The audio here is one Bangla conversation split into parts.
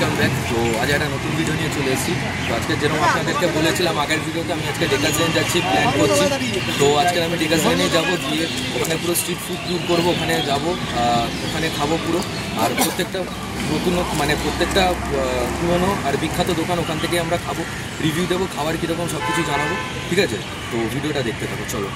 Welcome back. তো আজ একটা নতুন ভিডিও নিয়ে চলে এসেছি। তো আজকে যেরকম আপনাদেরকে বলেছিলাম আগের ভিডিওতে, আমি আজকে ডেকাস লেন যাচ্ছি, প্ল্যান করছি। তো আজকে আমি ডেকাস লেনে যাবো, গিয়ে ওখানে পুরো স্ট্রিট ফুড ট্যুর করবো, ওখানে যাবো, ওখানে খাবো পুরো। আর প্রত্যেকটা নতুন মানে প্রত্যেকটা পুরনো আর বিখ্যাত দোকান ওখান থেকে আমরা খাবো, রিভিউ দেবো, খাবার কীরকম সব কিছু জানাবো, ঠিক আছে? তো ভিডিওটা দেখতে থাকো, চলো।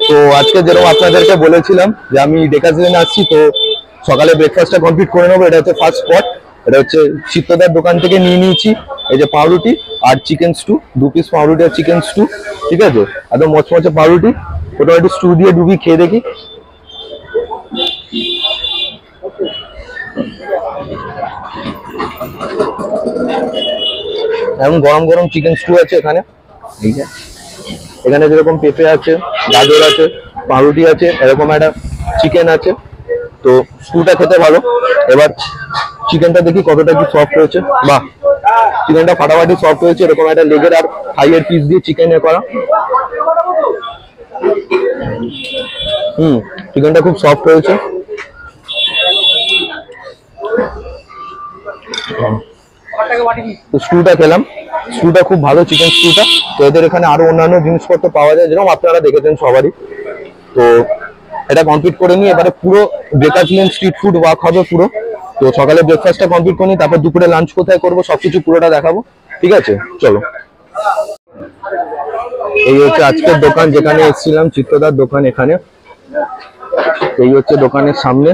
তো আজকে যেরকম আপনাদেরকে বলেছিলাম যে আমি ডেকাস লেনে আসছি, তো সকালে ব্রেকফাস্টটা কমপ্লিট করে নেবো। এটা হচ্ছে ফার্স্ট স্পট, এটা হচ্ছে চিত্তদার দোকান থেকে নিয়ে নিয়েছি এই যে পাউরুটি আর চিকেন স্টু, 2 পিস পাউরুটি আর চিকেন স্টু, ঠিক আছে? একদম মচমচে পাউরুটি, ওটা একটু স্টু দিয়ে ডুবি খেয়ে দেখি। এখন গরম গরম চিকেন স্টু আছে এখানে, ঠিক আছে? এখানে যেরকম পেঁপে আছে, গাজর আছে, পাউরুটি আছে, এরকম একটা চিকেন আছে। তো স্টুটা খেতে ভালো। এবার চিকেনটা দেখি কতটা কি সফট হয়েছে। বাহ, চিকেনটা ফাটাফাটি সফট হয়েছে। এরকম একটা লেগের আর থাইয়ের পিস দিয়ে চিকেন করা। চিকেনটা খুব সফট হয়েছে। স্টুটা খেলাম, স্টুটা খুব ভালো, চিকেন স্টুটা। তো এদের এখানে আরো অন্যান্য জিনিসপত্র পাওয়া যায়, যেরকম আপনারা দেখেছেন সবারই। তো এটা কমপ্লিট করে নিয়ে এবারে পুরো Dacres lane street food walk হবে পুরো। তো সকালে ব্রেকফাস্টটা কমপ্লিট করে নিই, তারপর দুপুরে লাঞ্চ কোথায় করবো সবকিছু পুরোটা দেখাবো, ঠিক আছে? চলো। এই হচ্ছে আজকের দোকান যেখানে এসেছিলাম, চিত্তদার দোকান। এখানে এই হচ্ছে দোকানের সামনে।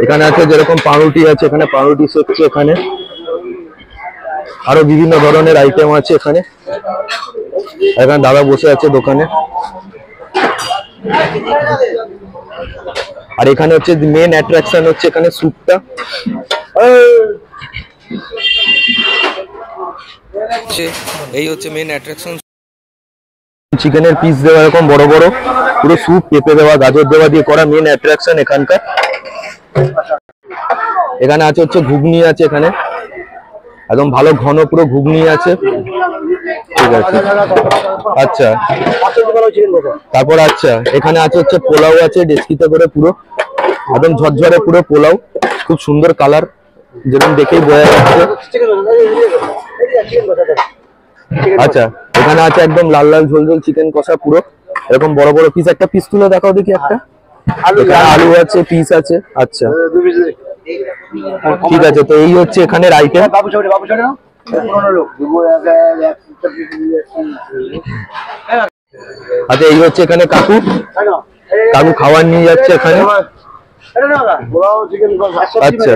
এখানে আছে যেরকম পাউরুটি আছে, এখানে পাউরুটি সেকছে। এখানে আরো বিভিন্ন ধরনের আইটেম আছে এখানে। এখানে দাদা বসে আছে দোকানে। আর এখানে হচ্ছে মেন অ্যাট্রাকশন হচ্ছে এখানে স্যুপটা। এই হচ্ছে মেন অ্যাট্রাকশন, চিকেনের পিস দেওয়া, এরকম বড় বড় পুরো স্যুপ, পেঁপে দেওয়া, গাজর দেওয়া দিয়ে করা মেন অ্যাট্রাকশন এখানকার। এখানে আছে হচ্ছে ঘুগনি আছে, এখানে একদম ভালো ঘন পুরো ঘুগনি আছে, ঠিক আছে? আচ্ছা, তারপর আচ্ছা এখানে আছে হচ্ছে পোলাও আছে ডেস্কিতে করে, পুরো একদম ঝরঝরে পুরো পোলাও, খুব সুন্দর কালার, যেরকম দেখেই বোঝা যাচ্ছে। আচ্ছা, এখানে আছে একদম লাল লাল ঝোল ঝোল চিকেন কষা পুরো, এরকম বড় বড় পিস। একটা পিস তুলে দেখাও দেখি একটা। আলু আছে, পিস আছে। আচ্ছা, ঠিক আছে। তো এই হচ্ছে এখানের আইটেম। আচ্ছা, এই হচ্ছে এখানে কাকু, কাকু খাবার নিয়ে যাচ্ছে এখানে। আচ্ছা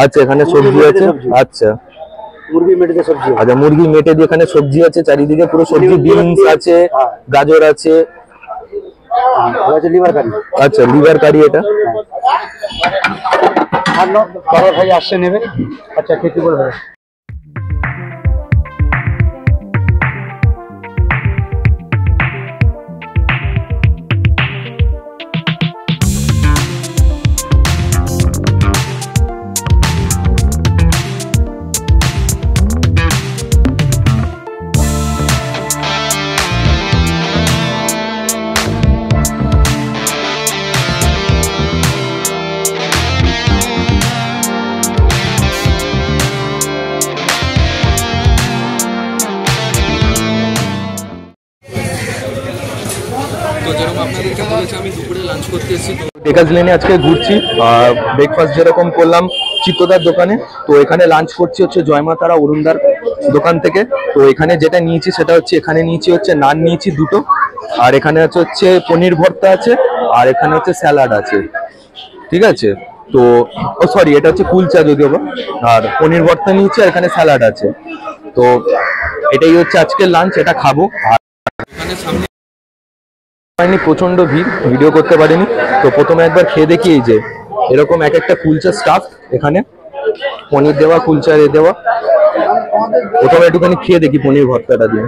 আচ্ছা, এখানে সবজি আছে। আচ্ছা, মুরগি মেটে দিয়ে সবজি। আচ্ছা, মুরগি মেটে দিয়ে এখানে সবজি আছে, চারিদিকে পুরো সবজি, বিনস আছে, গাজর আছে। লিভার কারি। আচ্ছা, লিভার কারি এটা। ভাই আসছে নেবে। আচ্ছা, খেতে বলবে। লাঞ্চ করতে এসেছি। তো ডেকাজ লেনে আজকে ঘুরছি, ব্রেকফাস্ট যেরকম করলাম চিত্তদার দোকানে, তো এখানে লাঞ্চ করছি হচ্ছে জয়মাতারা অরুণদার দোকান থেকে। তো এখানে যেটা নিয়েছি সেটা হচ্ছে, এখানে নিয়েছি হচ্ছে নান নিয়েছি দুটো, আর এখানে হচ্ছে পনির ভর্তা আছে, আর এখানে হচ্ছে স্যালাড আছে, ঠিক আছে। তো সরি, এটা হচ্ছে কুলচা যদিও বা, আর পনির ভর্তা নিয়েছি, আর এখানে স্যালাড আছে। তো এটাই হচ্ছে আজকের লাঞ্চ, এটা খাবো। আর এখানে সামনে প্রচন্ড ভিড়, ভিডিও করতে পারিনি। তো প্রথমে একবার খেয়ে দেখি, এই যে এরকম এক একটা কুলচা স্টাফ, এখানে পনির দেওয়া, কুলচা দেওয়া। প্রথমে একটুখানি খেয়ে দেখি পনির ভর্তাটা দিয়ে।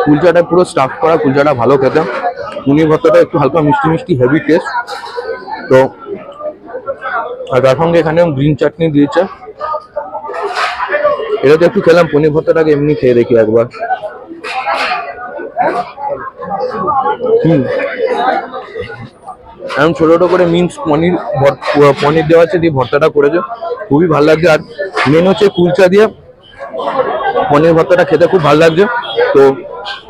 কুলচাটা পুরো স্টাফ করা, কুলচাটা ভালো খেতে। পনির ভর্তাটা একটু হালকা মিষ্টি মিষ্টি, হেভি টেস্ট। তো আর তার সঙ্গে এখানে গ্রিন চাটনি দিয়েছে, এটা তো একটু খেলাম। পনির ভর্তাটাকে এমনি খেয়ে দেখি একবার। এখন ছোট ছোট করে মিন্স পনির দেওয়া আছে, দিয়ে ভর্তাটা করেছে, খুবই ভালো লাগছে। আর মেন হচ্ছে কুলচা দিয়ে পনির ভর্তাটা খেতে খুব ভালো লাগছে। তো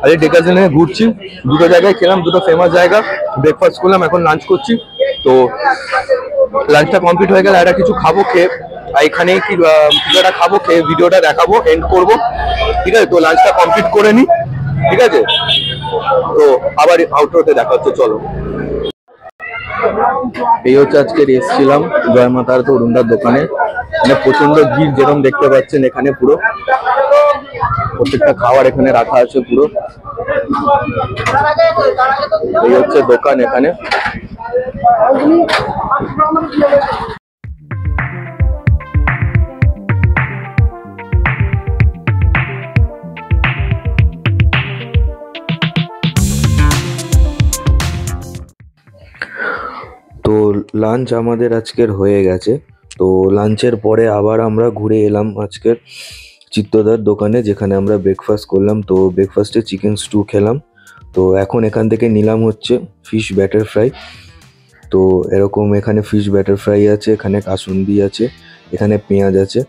আজকে ডেকাজ লেনে ঘুরছি, দুটো জায়গায় খেলাম, দুটো ফেমাস জায়গা। ব্রেকফাস্ট করলাম, এখন লাঞ্চ করছি। তো লাঞ্চটা কমপ্লিট হয়ে গেলে একটা কিছু খাবো, খেয়ে এখানেই কিছুটা খাবো, খেয়ে ভিডিওটা দেখাবো, এন্ড করবো, ঠিক আছে। তো লাঞ্চটা কমপ্লিট করে নিই, ঠিক আছে। তো আবার আউটরোতে দেখা হচ্ছে, চলো। এই হচ্ছে আজকে এসেছিলাম জয়মাতার তো অরুণদার দোকানে, মানে প্রচন্ড ভিড় যেরকম দেখতে পাচ্ছেন। এখানে পুরো প্রত্যেকটা খাবার এখানে রাখা আছে পুরো। এই হচ্ছে দোকান এখানে। তো লাঞ্চ আমাদের আজকের হয়ে গেছে। তো লাঞ্চের পরে আবার আমরা ঘুরে এলাম আজকের চিত্তদার দোকানে, যেখানে আমরা ব্রেকফাস্ট করলাম। তো ব্রেকফাস্টে চিকেন স্টু খেলাম। তো এখন এখান থেকে নিলাম হচ্ছে ফিশ ব্যাটার ফ্রাই। তো এরকম এখানে ফিশ ব্যাটার ফ্রাই আছে, এখানে কাসুন্দি আছে, এখানে পেঁয়াজ আছে,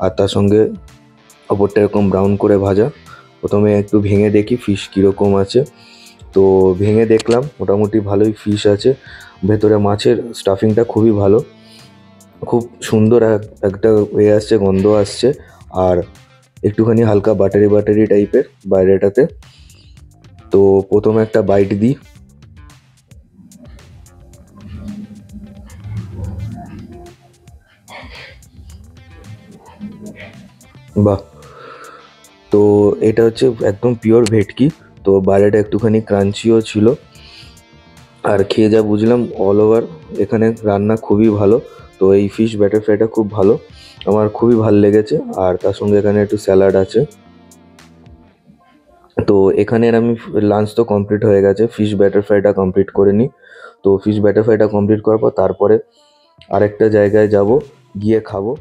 আর তার সঙ্গে ওপরটা এরকম ব্রাউন করে ভাজা। প্রথমে একটু ভেঙে দেখি ফিশ কীরকম আছে। তো ভেঙে দেখলাম মোটামুটি ভালোই ফিশ আছে, ভেতরে মাছের স্টাফিংটা খুবই ভালো, খুব সুন্দর একটা আসছে, গন্ধ আসছে, আর একটুখানি হালকা বাটারি বাটারি টাইপের বাইরেটাতে। তো প্রথমে একটা বাইট দিই। বাহ! তো এটা হচ্ছে একদম পিওর ভেটকি। তো বাইরেটা একটুখানি ক্রাঞ্চিও ছিল, আর খেয়ে যা বুঝলাম অল ওভার এখানে রান্না খুবই ভালো। তো এই ফিশ ব্যাটার ফ্রাইটা খুব ভালো, আমার খুবই ভালো লেগেছে। আর তার সঙ্গে এখানে একটু স্যালাড আছে। তো এখানের আমি লাঞ্চ তো কমপ্লিট হয়ে গেছে, ফিশ ব্যাটার ফ্রাইটা কমপ্লিট করে নিই। তো ফিশ ব্যাটার ফ্রাইটা কমপ্লিট করার পর তারপরে আরেকটা জায়গায় যাব, গিয়ে খাবো।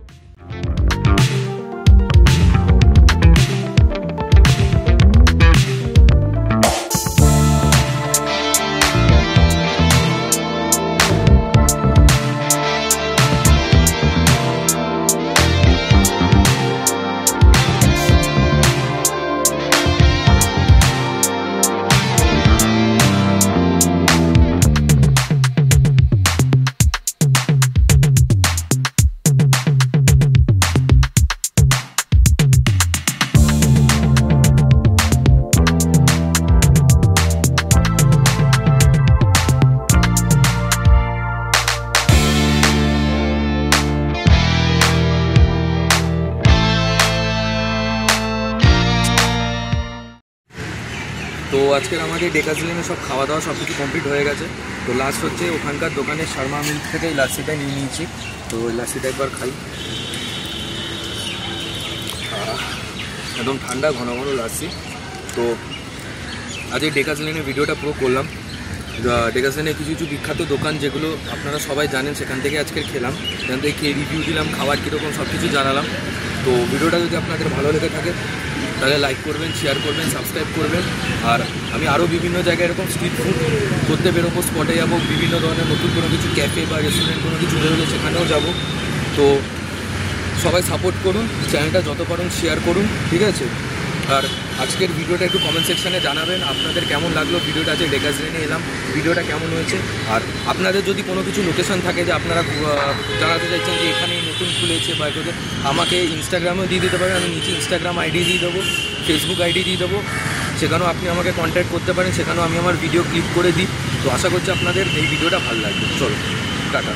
তো আজকের আমাদের ডেকাজ লেনে সব খাওয়া দাওয়া সব কিছু কমপ্লিট হয়ে গেছে। তো লাস্ট হচ্ছে ওখানকার দোকানের শর্মা মিল্ক থেকে এই লাস্সিটা নিয়ে নিয়েছি। তো ওই লাস্সিটা একবার খাই, একদম ঠান্ডা ঘন ঘন লাস্সি। তো আজকে ডেকাজ লেনের ভিডিওটা পুরো করলাম। ডেকাজ লেনের কিছু কিছু বিখ্যাত দোকান যেগুলো আপনারা সবাই জানেন, সেখান থেকে আজকে খেলাম, সেখান থেকে খেয়ে রিভিউ দিলাম, খাবার কীরকম সব কিছু জানালাম। তো ভিডিওটা যদি আপনাদের ভালো লেগে থাকে তাহলে লাইক করবেন, শেয়ার করবেন, সাবস্ক্রাইব করবেন। আর আমি আরও বিভিন্ন জায়গায় এরকম স্ট্রিট ফুড করতে বেরোবো, স্পটে যাবো, বিভিন্ন ধরনের নতুন কোনো কিছু ক্যাফে বা রেস্টুরেন্ট কোনো কিছু বেরোলে সেখানেও যাব। তো সবাই সাপোর্ট করুন, চ্যানেলটা যত পারেন শেয়ার করুন, ঠিক আছে? আর আজকের ভিডিওটা একটু কমেন্ট সেকশানে জানাবেন আপনাদের কেমন লাগলো ভিডিওটা। আজকে ডেকার্স লেনে এলাম, ভিডিওটা কেমন হয়েছে। আর আপনাদের যদি কোনো কিছু লোকেশন থাকে যে আপনারা জানাতে চাইছেন যে এখানেই নতুন খুলেছে বা এগুলো, আমাকে ইনস্টাগ্রামেও দিয়ে দিতে পারেন। আমি নিচে ইনস্টাগ্রাম আইডি দিয়ে দেবো, ফেসবুক আইডি দিয়ে দেবো, সেখানেও আপনি আমাকে কন্ট্যাক্ট করতে পারেন, সেখানেও আমি আমার ভিডিও ক্লিক করে দিই। তো আশা করছি আপনাদের এই ভিডিওটা ভালো লাগবে। চলো, টাটা।